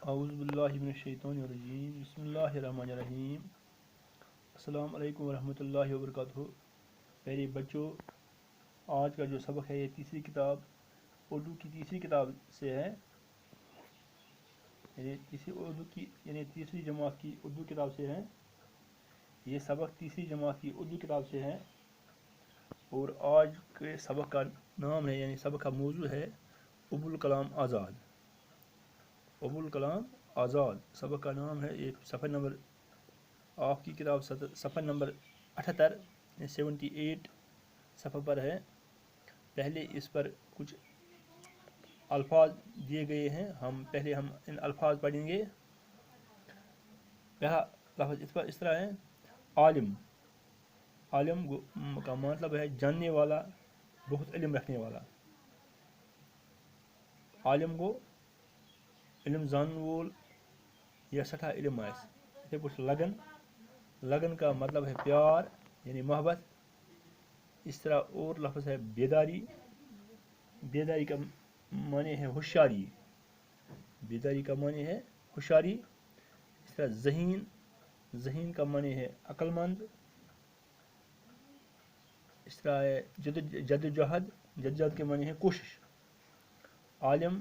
اعوذ باللہ من الشیطان الرجیم بسم اللہ الرحمن الرحیم السلام علیکم ورحمۃ اللہ وبرکاتہ۔ پیارے بچوں، آج کا جو سبق ہے یہ تیسری کتاب اردو کی تیسری کتاب سے ہے، تیسری جماعت کی اردو کتاب سے ہے۔ یہ سبق تیسری جماعت کی اردو کتاب سے ہے اور آج کے سبق کا نام ہے سبق کا موضوع ہے ابوالکلام آزاد۔ ابوالکلام آزاد سبق کا نام ہے۔ یہ صفحہ نمبر آپ کی کتاب صفحہ نمبر 78 78 صفحہ پر ہے۔ پہلے اس پر کچھ الفاظ دیے گئے ہیں، پہلے ہم ان الفاظ پڑھیں گے۔ پہلا لفظ اس طرح ہے، عالم۔ عالم کا مطلب ہے جاننے والا، بہت علم رکھنے والا۔ عالم کو علم زان وول یا سٹھا علم آس۔ اتے پہ لگن۔ لگن کا مطلب ہے پیار یعنی محبت۔ اس طرح اور لفظ ہے بیداری۔ بیداری کا معنی ہے ہوشیاری۔ بیداری کا معنی ہے ہوشیاری۔ اس طرح ذہین۔ ذہین کا معنی ہے عقل مند۔ اس طرح ہے جدوجہد۔ جدوجہد کے معنی ہے کوشش۔ عالم۔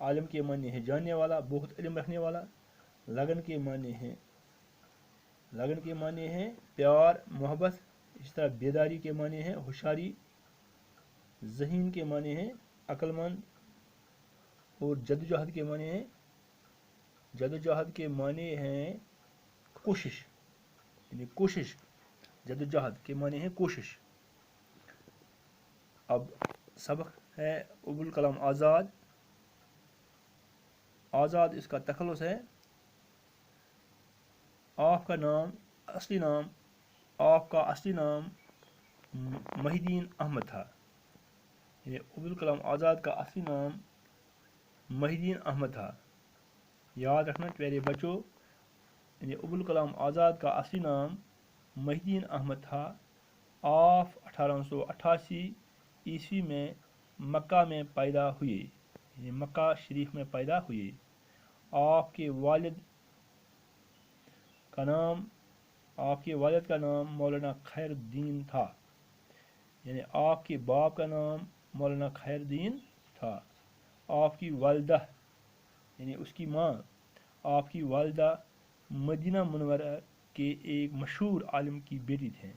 عالم کے معنی ہے جاننے والا، بہت علم رکھنے والا۔ لگن کے معنی ہے پیار محبت۔ اس طرح بیداری کے معنی ہے ہوشیاری۔ ذہین کے معنی ہے عقل مند اور جدوجہد کے معنی ہے کوشش، یعنی کوشش۔ جدوجہد کے معنی ہے کوشش۔ اب سبق ہے ابوالکلام آزاد۔ آزاد اس کا تخلص ہے۔ آپ کا اصلی نام محی الدین احمد تھا۔ یعنی ابوالکلام آزاد کا اصلی نام محی الدین احمد تھا۔ یاد رکھنا پیارے بچوں، یعنی ابوالکلام آزاد کا اصلی نام محی الدین احمد تھا۔ آپ 1888 عیسوی میں مکہ میں پیدا ہوئے، یعنی مکہ شریف میں پیدا ہوئے۔ آپ کے والد کا نام مولانا خیر الدین تھا، یعنی آپ کے باپ کا نام مولانا خیر الدین تھا۔ آپ کی والدہ یعنی اس کی ماں، آپ کی والدہ مدینہ منورہ کے ایک مشہور عالم کی بیٹی تھیں۔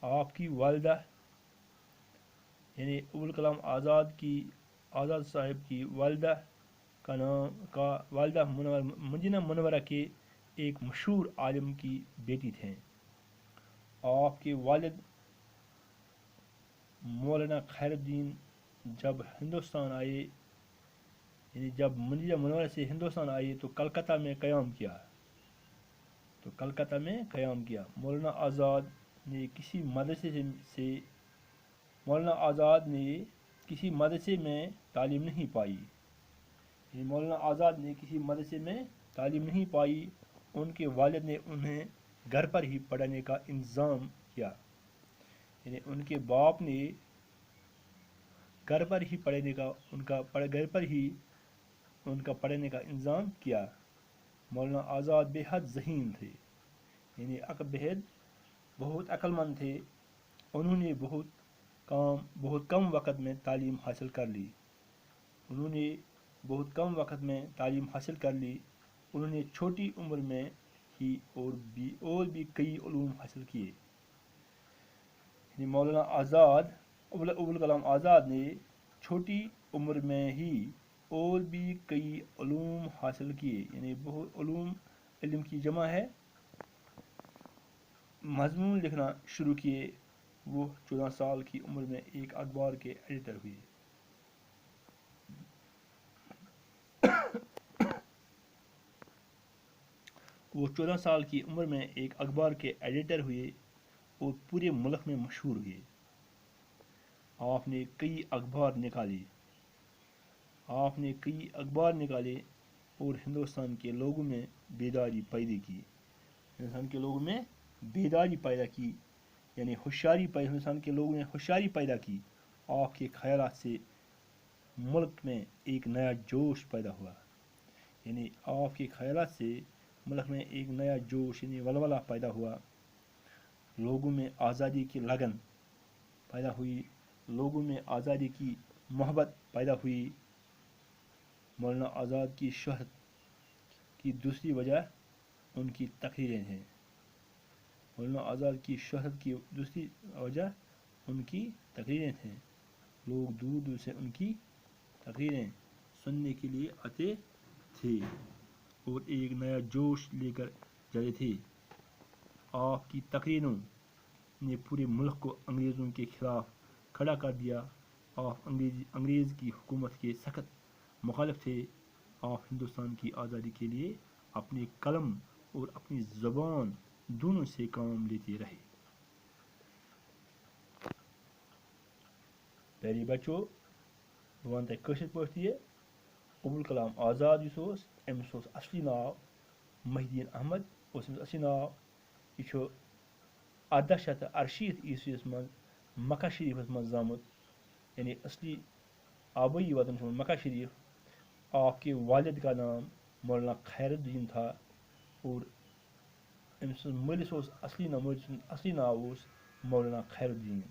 آپ کی والدہ یعنی ابوالکلام آزاد صاحب کی والدہ والدہ مدینہ منورہ کے ایک مشہور عالم کی بیٹی تھیں۔ آپ کے والد مولانا خیر الدین جب ہندوستان آئے، یعنی جب مدینہ منورہ سے ہندوستان آئے تو کلکتہ میں قیام کیا۔ مولانا آزاد نے کسی مدرسے میں تعلیم نہیں پائی۔ ان کے والد نے انہیں گھر پر ہی پڑھانے کا انتظام کیا، یعنی ان کے باپ نے گھر پر ہی ان کا پڑھنے کا انتظام کیا۔ مولانا آزاد بے حد ذہین تھے، یعنی بہت عقل مند تھے۔ انہوں نے بہت کم وقت میں تعلیم حاصل کر لی۔ انہوں نے چھوٹی عمر میں ہی اور بھی کئی علوم حاصل کیے۔ یعنی مولانا ابوالکلام آزاد نے چھوٹی عمر میں ہی اور بھی کئی علوم حاصل کیے، یعنی بہت علم کی جمع ہے۔ مضمون لکھنا شروع کیے۔ وہ 14 سال کی عمر میں ایک اخبار کے ایڈیٹر ہوئے۔ اور پورے ملک میں مشہور ہوئے۔ آپ نے کئی اخبار نکالے اور ہندوستان کے لوگوں میں بیداری پیدا کی، یعنی ہندوستان کے لوگوں نے ہوشیاری پیدا کی۔ آپ کے خیالات سے ملک میں ایک نیا جوش پیدا ہوا۔ यानी आप के ख्यालात से मुल्क में एक नया जोश यानी वलवला पैदा हुआ, लोगों में आज़ादी की लगन पैदा हुई, लोगों में आज़ादी की मोहब्बत पैदा हुई। मौलाना आज़ाद की शोहरत की दूसरी वजह उनकी तकरीरें हैं। मौलाना आज़ाद की शोहरत की दूसरी वजह उनकी तकरीरें हैं। लोग दूर दूर से उनकी तकरीरें सुनने के लिए आते थे और एक नया जोश लेकर जाते थे। आपकी तकरीरों ने पूरे मुल्क को अंग्रेज़ों के खिलाफ खड़ा कर दिया। आप अंग्रेज़ की हुकूमत के सख्त मुखालिफ थे। आप हिंदुस्तान की आज़ादी के लिए अपने कलम और अपनी ज़बान दोनों से काम लेते रहे। प्यारे बच्चों, बह वन तक कशिर पठ ये अबुल कलाम आज़ाद अमिस असली नाव महिदीन अहमद अमिस असली नाव। यह 1868 ईस्वीस मज मक्का शरीफस मज जामुत, यानी असली आबई वतन मक्का शरीफ। आपके वालिद का नाम मौलाना खैरुद्दीन था और अमिस मलिस असली नाव मौलाना खैरुद्दीन,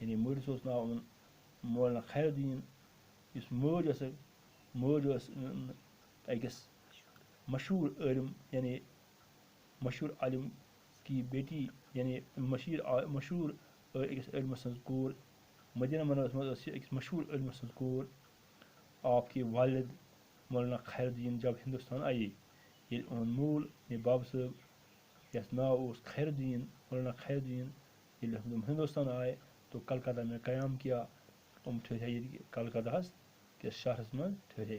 यानी मलिस नाव मौलाना खैरुद्दीन। इस मौज अकिस मशहूर आलिम यानी मशहूर आलिम की बेटी, यानी मशहूर अकिस आलिम सज कोर। मदीना मनवरस मज अकिस मशहूर आलिम सज कोर। आपके वालिद मौलाना खैरुद्दीन जब हिंदुस्तान आए, ये मूल बाब साहब यस नाव खैरुद्दीन, मौलाना खैरुद्दीन, ये हिंदुस्तान आए तो कलकत्ता में क़याम किया। ठहरे कलकत्ता के शहरस में ठहरे।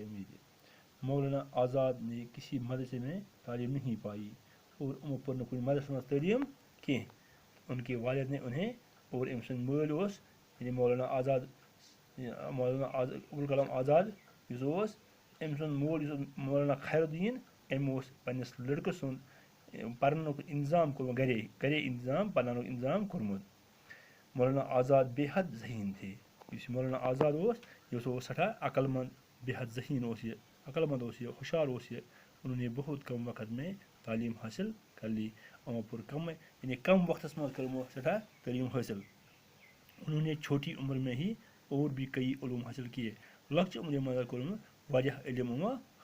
मौलाना आज़ाद ने किसी मदरसे में तालीम नहीं पाई और पढ़ न कोई मदरसे में तालीम कह। उनके वालिद ने उन्हें और अमिस मल यानी मौलाना अबुल कलाम आज़ाद अमिस मोल मौलाना खैरुद्दीन पन्निस लड़कस सुन पर्नुक इंतजाम कोर्मुत, घरे इंतजाम पर्नुक इंतजाम कोर्मुत। मौलाना आज़ाद बेहद ज़हीन थे। मौलाना आज़ाद यह सठा अक्लमंद, बेहद ज़हीन अक्लमंद होशियार। उन्होंने बहुत कम वक्त में तालीम हासिल कर ली। पुर कम वक्त में कर सठा तालीम हासिल। उन्होंने छोटी उम्र में ही और भी कई उलूम हासिल किए। लक्ष्य उम्र में कोर्म वारिया इल्म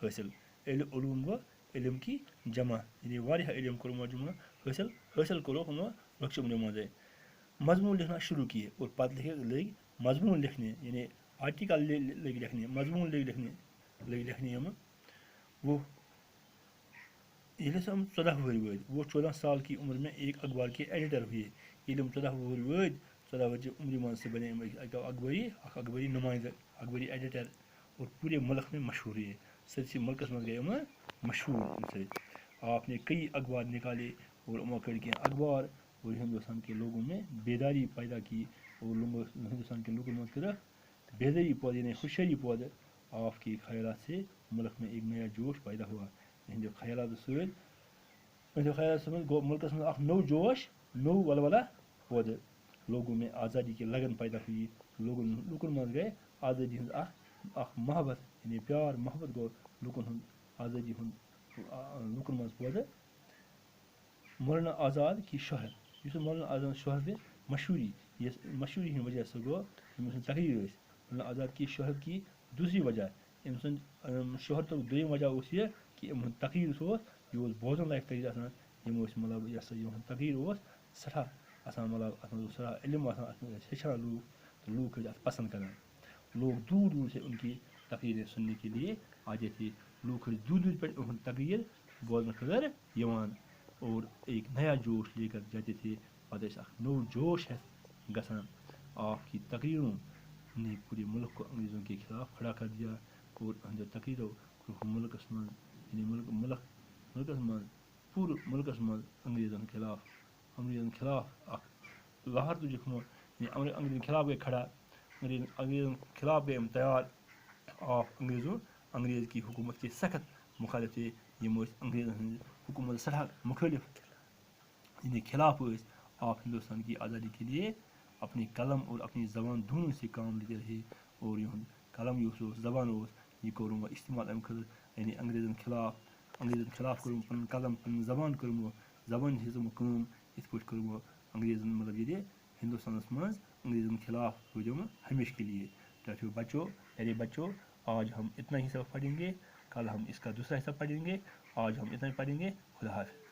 हासिल। उलूम गो इल्म की जमा, यानी वारिया इल्म कोर्म जमा हासिल करो लक्ष्य उम्र में। मजमून लिखना शुरू किए और पद लग मजमून लिखने, यानी आर्टिकल लग लिखने, मजमून लग लिखने। वो हम 14 वरी वद, वो 14 साल की उम्र में एक अखबार के एडिटर हुए। ये 14 वरी वद, 14 वर्ष उम्र मन से बने अखबारी नुमाइंदा, अखबारी एडिटर और पूरे मुल्क में मशहूर हुए। सच्ची मुल्क में गए मशहूर। आपने कई अखबार निकाले और कड़ के अखबार और हिंदुस्तान के लोगों में बेदारी पैदा की और हिंदुस्तान के लोगों में कर बेदारी पौधे ने खुशहाली पौधे। आपके ख्यालात से मुल्क में एक नया जोश पैदा हुआ। ख्यालात मुल्क में नौ जोश, नौ वलवला पौधे। लोगों में आज़ादी की लगन पैदा हुई। लूकन मज गए आज़ादी मोहब्बत, यानी प्यार मोहब्बत गो लूकन आज़ादी लूकन मज पौधे। मौलाना आज़ाद की शोहरत, मौलाना आज़ाद शोहरत मशहूरी की वजह से गो तकरीर। मौलाना आज़ाद की शोहरत की दूसरी वजह शोहरत दोम वजह यह कि तकरीर यह बोजन लायक तकरीर मतलब यह तकरीर सठा मतलब सठा इल्म हेचान लूक तो लूक पसंद कर। लोग दूर दूर से उनकी तकरीरें सुनने के लिए आते थे। लोग दूर दूर पर तकरीर बोलने खतर और एक नया जोश लेकर जाते थे। पता नौ जोश है गसान। आपकी तकरीरों ने पूरे मुल्क को अंग्रेज़ों के खिलाफ खड़ा कर दिया और तकरीरों मुल्क पूरे मुल्क में अंग्रेज़ों खिलाफ लहर तुझो अंग्रेज़ों खिलाफ गए खड़ा। अंग्रेज़ों खिलाफ गए तैयार। आप अंग्रेज़ की हुकूमत के सख्त मुखालिफ थे। अंग्रेज़ों हुकूमत सठा मुखालिफ खिलाफ आप हिंदुस्तान की आज़ादी के लिए अपनी कलम और अपनी ज़बान दोनों से काम लेते रहे और कलम ज़बान یہ کوٚرُم وۄنۍ استعمال اَمہِ خٲطرٕ یعنی انگریزن خلاف کوٚرُم پنُن قلم پنٕنۍ زبان کٔرٕم وۄنۍ زبٲنۍ ہِنٛز یِمو کٲم یِتھ پٲٹھۍ کوٚرُم وۄنۍ انگریزن مطلب ییٚتہِ ہندوستانس منٛز انگریزن خلاف روٗدِم ہمیشہ کے لیے. بچوں آج ہم اتنا ہی سبق پڑھیں گے, کل ہم اس کا دوسرا حصہ پڑھیں گے. آج ہم اتنا ہی پڑھیں گے. خدا حافظ.